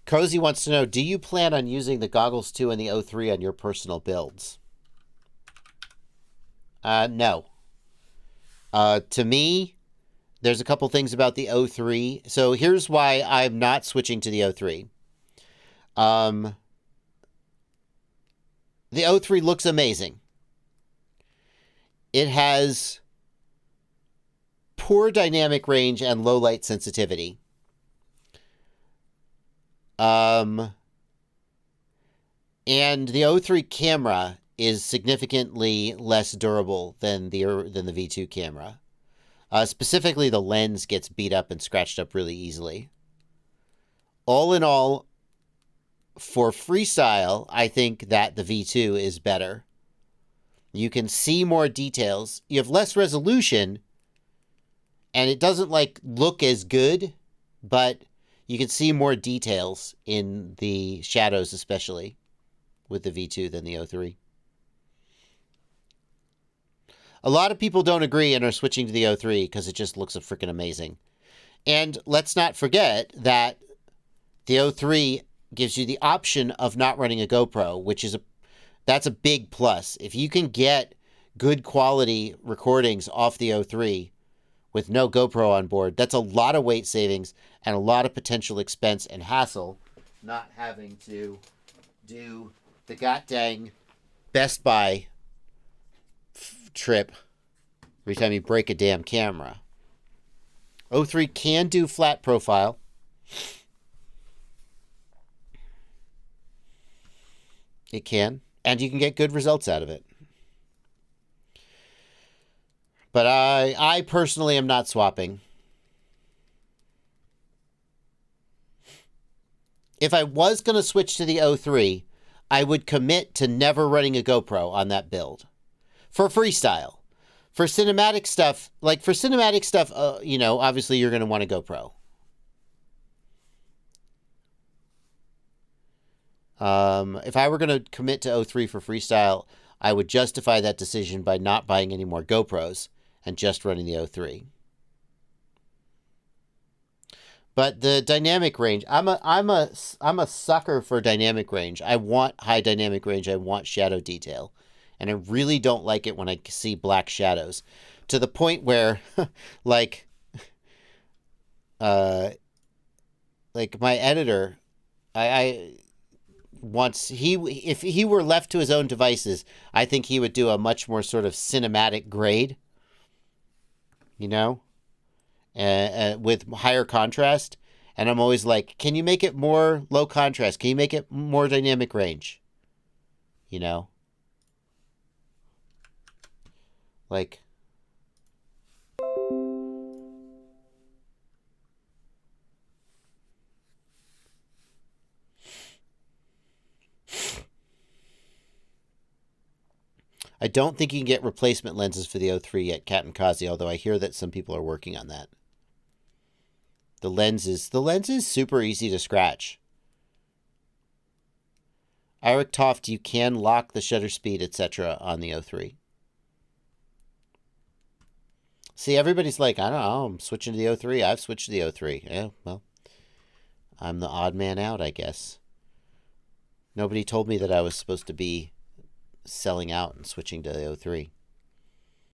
Cozy wants to know, do you plan on using the Goggles 2 and the O3 on your personal builds? No. To me, there's a couple things about the O3. So here's why I'm not switching to the O3. The O3 looks amazing. It has poor dynamic range and low light sensitivity. And the O3 camera is significantly less durable than the V2 camera. Specifically, the lens gets beat up and scratched up really easily. All in all, for freestyle, I think that the V2 is better. You can see more details. You have less resolution, and it doesn't look as good, but you can see more details in the shadows, especially with the V2 than the O3. A lot of people don't agree and are switching to the O3 because it just looks freaking amazing. And let's not forget that the O3 gives you the option of not running a GoPro, which is that's a big plus. If you can get good quality recordings off the O3 with no GoPro on board, that's a lot of weight savings and a lot of potential expense and hassle not having to do the goddamn Best Buy trip every time you break a damn camera. O3 can do flat profile. It can. And you can get good results out of it. But I personally am not swapping. If I was going to switch to the O3, I would commit to never running a GoPro on that build. For freestyle. For cinematic stuff, obviously you're going to want a GoPro. If I were going to commit to O3 for freestyle, I would justify that decision by not buying any more GoPros and just running the O3. But the dynamic range, I'm a sucker for dynamic range. I want high dynamic range. I want shadow detail. And I really don't like it when I see black shadows. To the point where, my editor, if he were left to his own devices, I think he would do a much more sort of cinematic grade, with higher contrast. And I'm always like, can you make it more low contrast? Can you make it more dynamic range? I don't think you can get replacement lenses for the O3 yet, Cat and Kazi, although I hear that some people are working on that. The lens is super easy to scratch. Eric Toft, you can lock the shutter speed, etc. on the O3. See, everybody's like, I don't know, I'm switching to the O3. I've switched to the O3. Yeah, well, I'm the odd man out, I guess. Nobody told me that I was supposed to be selling out and switching to the O3.